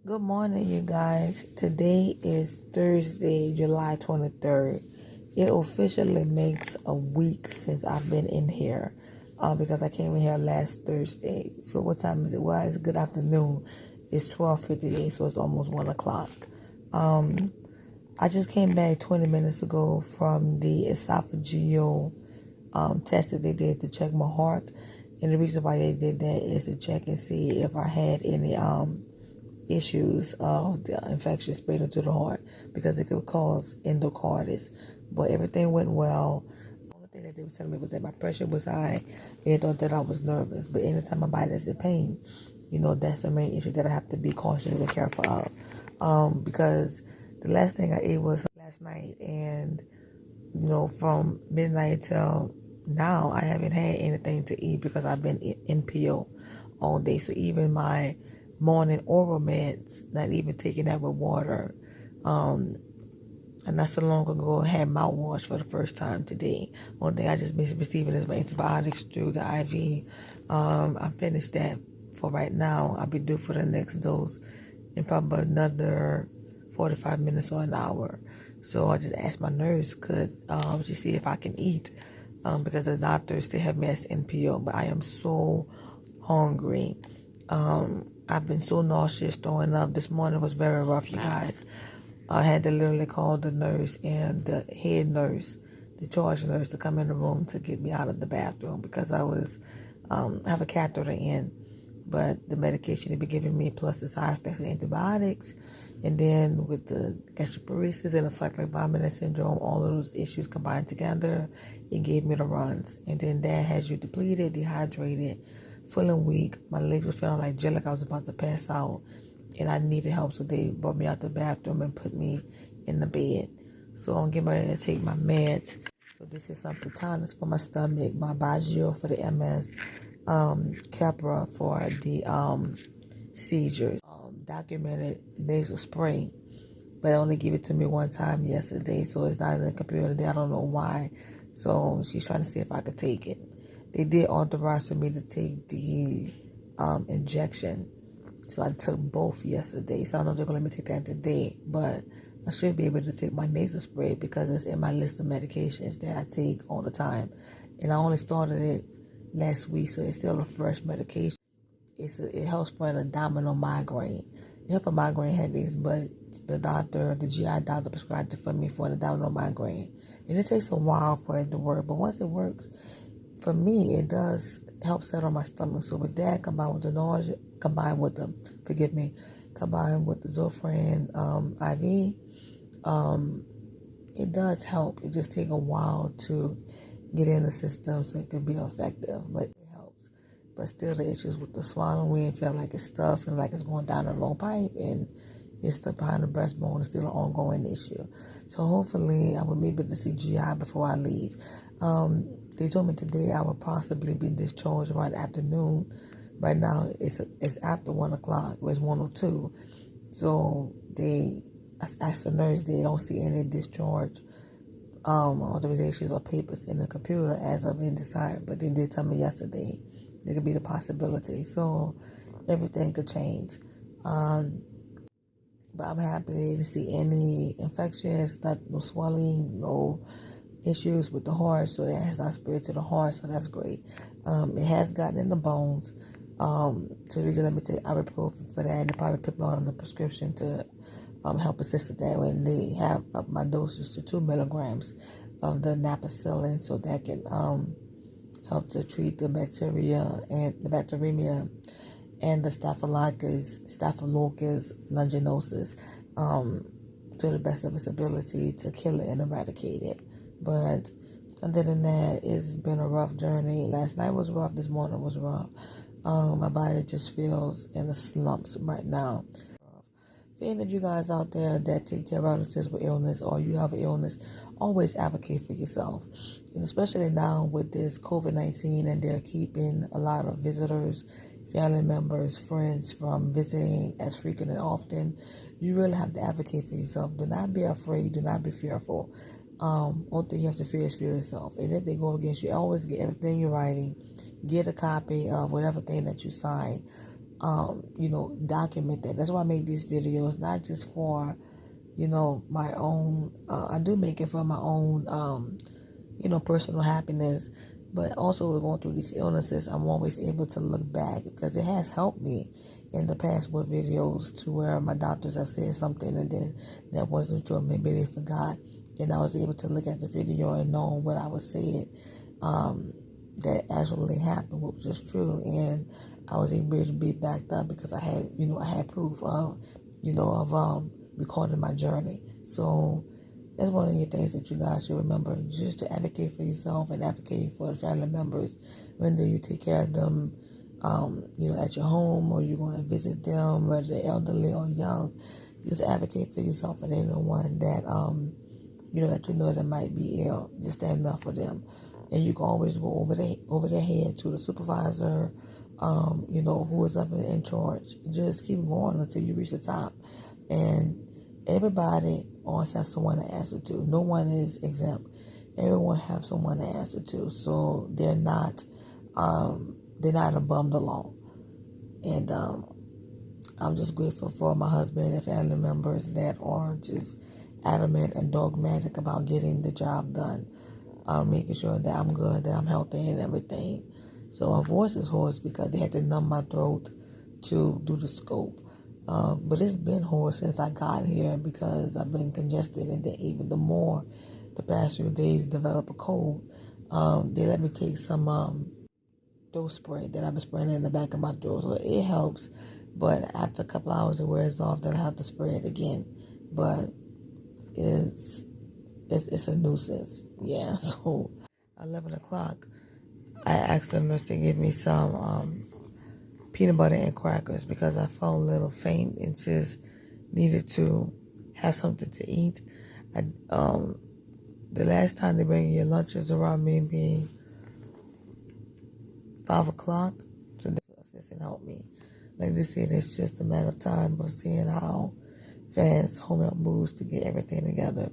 Good morning, you guys. Today is Thursday, July 23rd. It officially makes a week since I've been in here because I came in here last Thursday. So what time is it? Well, it's good afternoon. It's 12:58, so it's almost 1 o'clock. I just came back 20 minutes ago from the esophageal test that they did to check my heart. And the reason why they did that is to check and see if I had any issues of the infection spread into the heart because it could cause endocarditis. But everything went well. The only thing that they were telling me was that my pressure was high and they thought that I was nervous. But anytime my body is in pain, that's the main issue that I have to be cautious and careful of. Because the last thing I ate was last night, and from midnight till now, I haven't had anything to eat because I've been in PO all day. So even my morning oral meds, not even taking that with water. And not so long ago, I had mouthwash for the first time today. One thing I just been receiving is my antibiotics through the IV. I finished that for right now. I'll be due for the next dose in probably another 45 minutes or an hour. So I just asked my nurse, could she see if I can eat? Because the doctors, they have me as NPO, but I am so hungry. I've been so nauseous, throwing up. This morning was very rough, you guys. I had to literally call the nurse and the head nurse, the charge nurse, to come in the room to get me out of the bathroom because I have a catheter in. But the medication they be giving me, plus the side effects of antibiotics, and then with the gastroparesis and the cyclic vomiting syndrome, all of those issues combined together, it gave me the runs. And then that has you depleted, dehydrated, feeling weak. My legs were feeling like jelly, like I was about to pass out, and I needed help. So they brought me out the bathroom and put me in the bed. So I'm getting ready to take my meds. So this is some Protonus for my stomach, my Bajio for the MS, Capra for the seizures, documented nasal spray, but they only give it to me one time yesterday, so it's not in the computer today. I don't know why. So she's trying to see if I could take it. They did authorize for me to take the injection, so I took both yesterday. So I don't know if they're going to let me take that today, but I should be able to take my nasal spray because it's in my list of medications that I take all the time. And I only started it last week, so it's still a fresh medication. It helps for an abdominal migraine. It helps for migraine headaches, but the GI doctor prescribed it for me for an abdominal migraine. And it takes a while for it to work, but once it works, for me, it does help settle my stomach. So with that, combined with the nausea, combined with the Zofran IV, it does help. It just takes a while to get in the system so it can be effective, but it helps. But still, the issues with the swallowing, feel like it's stuffed and like it's going down the wrong pipe, and it's stuck behind the breastbone. It's still an ongoing issue. So hopefully, I will be able to see GI before I leave. They told me today I will possibly be discharged around afternoon. Right now, it's after 1 o'clock. It's 1:02. So they asked the nurse, they don't see any discharge authorizations or papers in the computer as of any time, but they did tell me yesterday there could be the possibility. So everything could change. But I'm happy to see any infections, no swelling, no issues with the heart, so it has not spread to the heart, so that's great. It has gotten in the bones, so they just let me take ibuprofen for that, and they probably put me on the prescription to help assist with that when they have up my dosage to 2 milligrams of the napacillin, so that can help to treat the bacteria and the bacteremia and the staphylococcus langinosus to the best of its ability to kill it and eradicate it. But other than that, it's been a rough journey. Last night was rough. This morning was rough. My body just feels in the slumps right now. For any of you guys out there that take care of relatives with illness or you have an illness, always advocate for yourself. And especially now with this COVID-19 and they're keeping a lot of visitors, family members, friends from visiting as frequent and often, you really have to advocate for yourself. Do not be afraid. Do not be fearful. One thing you have to fear is fear yourself. And if they go against you, always get everything you're writing. Get a copy of whatever thing that you sign. document that. That's why I make these videos, not just for, my own, I do make it for my own, personal happiness, but also going through these illnesses, I'm always able to look back because it has helped me in the past with videos to where my doctors have said something and then that wasn't true. Maybe they forgot, and I was able to look at the video and know what I was saying that actually happened, what was just true, and I was able to be backed up because I had proof of, recording my journey. So that's one of the things that you guys should remember, just to advocate for yourself and advocate for the family members, whether you take care of them, at your home or you're going to visit them, whether they're elderly or young. Just advocate for yourself and anyone that, that might be ill. Just stand up for them. And you can always go over their head to the supervisor, who is up in charge. Just keep going until you reach the top. And everybody always has someone to answer to. No one is exempt. Everyone has someone to answer to. So they're not above the law. And I'm just grateful for my husband and family members that are just adamant and dogmatic about getting the job done. Making sure that I'm good, that I'm healthy and everything. So my voice is hoarse because they had to numb my throat to do the scope. But it's been hoarse since I got here because I've been congested, and then even the more the past few days develop a cold. They let me take some throat spray that I've been spraying in the back of my throat, so it helps. But after a couple hours it wears off, then I have to spray it again. But it's a nuisance. Yeah, so 11 o'clock, I asked the nurse to give me some peanut butter and crackers because I felt a little faint and just needed to have something to eat. The last time they bring your lunches around me being 5 o'clock, so the assistant helped me. Like they said, it's just a matter of time of seeing how fast home health moves to get everything together.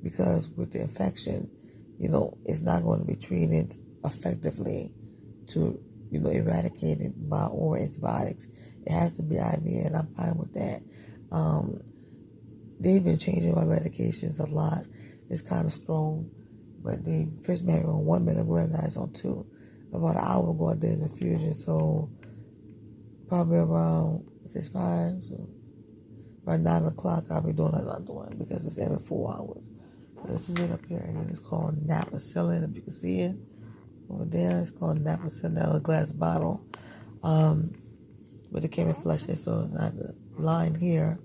Because with the infection, it's not going to be treated effectively to, eradicate it by oral antibiotics. It has to be IV, and I'm fine with that. They've been changing my medications a lot. It's kind of strong, but they first made me on 1 milligram, now it's on 2. About an hour ago, I did an infusion, so probably around 5, so by 9 o'clock, I'll be doing another one because it's every 4 hours. So this is it up here, and it's called Napacillin. If you can see it over there, it's called Napacillin, that little glass bottle. But it came in flushed, so I have the line here.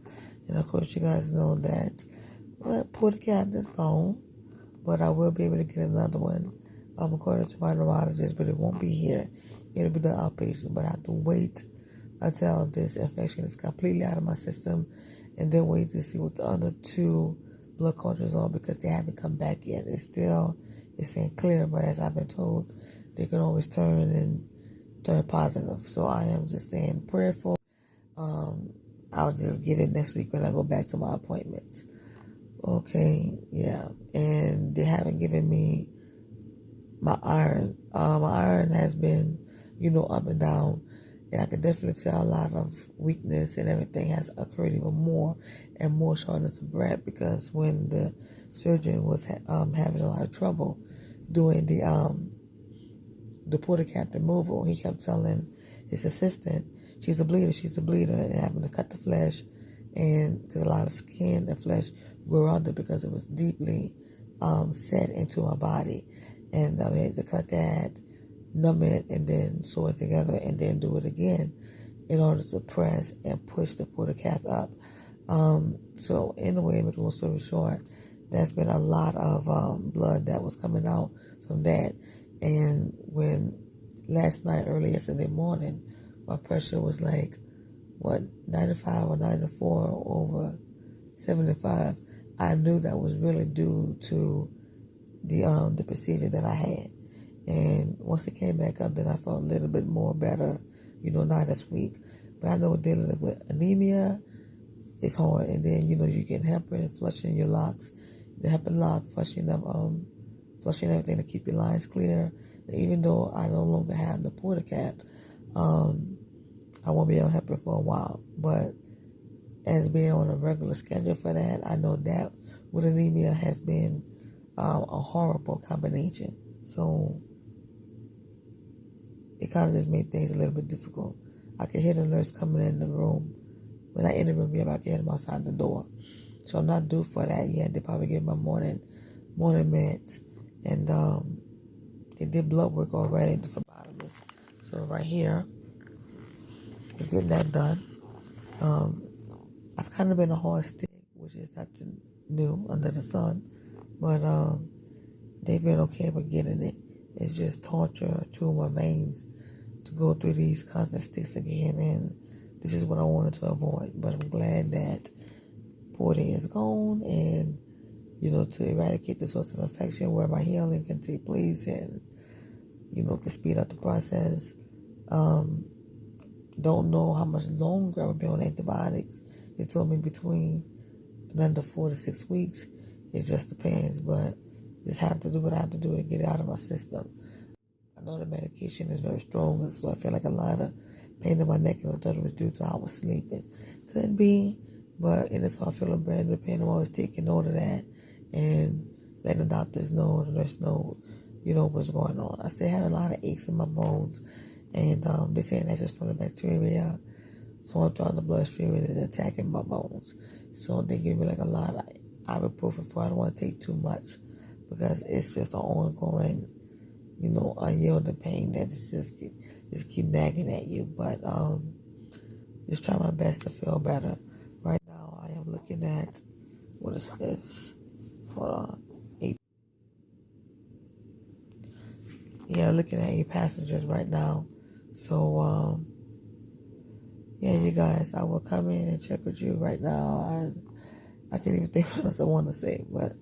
And of course, you guys know that Porta Cap is gone, but I will be able to get another one. According to my neurologist, but it won't be here. It'll be the outpatient, but I have to wait until this infection is completely out of my system, and then wait to see what the other 2 blood cultures are because they haven't come back yet. It's saying clear, but as I've been told, they can always turn positive. So I am just staying prayerful. I'll just get it next week when I go back to my appointments. Okay, yeah, and they haven't given me my iron. My iron has been, up and down. And I can definitely tell a lot of weakness and everything has occurred even more and more shortness of breath because when the surgeon was having a lot of trouble doing the Porta Cap removal, he kept telling his assistant, she's a bleeder, and having to cut the flesh, and because a lot of skin and flesh grew around it because it was deeply set into my body, and we had to cut that, numb it, and then sew it together, and then do it again in order to press and push the Porta Cap up. So anyway, make a long story short, there's been a lot of blood that was coming out from that. And when last night, early yesterday morning, my pressure was like, 95 or 94 over 75. I knew that was really due to the procedure that I had. And once it came back up, then I felt a little bit more better, not as weak. But I know dealing with anemia is hard. And then, you get heparin, flushing your locks. The heparin lock, flushing everything to keep your lines clear. And even though I no longer have the Porta Cap, I won't be able to help her for a while. But as being on a regular schedule for that, I know that with anemia has been a horrible combination. So it kind of just made things a little bit difficult. I could hear the nurse coming in the room. When I enter the room, I can hear them outside the door. So I'm not due for that yet. They probably get my morning meds. And they did blood work already, the phlebotomist. So right here, they're getting that done. I've kind of been a hard stick, which is nothing new under the sun. But they've been okay with getting it. It's just torture to my veins to go through these constant sticks again, and this is what I wanted to avoid. But I'm glad that P.t is gone, and to eradicate the source of infection where my healing can take place, and can speed up the process. Don't know how much longer I will be on antibiotics. They told me between another 4 to 6 weeks. It just depends, but just have to do what I have to do to get it out of my system. I know the medication is very strong, so I feel like a lot of pain in my neck, and I thought it was due to how I was sleeping. Could be, but it's all feeling bad. The pain, I'm always taking note of that and letting the doctors know, the nurse know, what's going on. I still have a lot of aches in my bones, and they're saying that's just from the bacteria flowing throughout the bloodstream and attacking my bones. So they give me like a lot of ibuprofen for I don't want to take too much because it's just an ongoing, unyielding pain that just keep nagging at you. But just try my best to feel better. Right now, I am looking at what is this? Hold on, looking at 8 passengers right now. So you guys, I will come in and check with you right now. I can't even think what else I want to say, but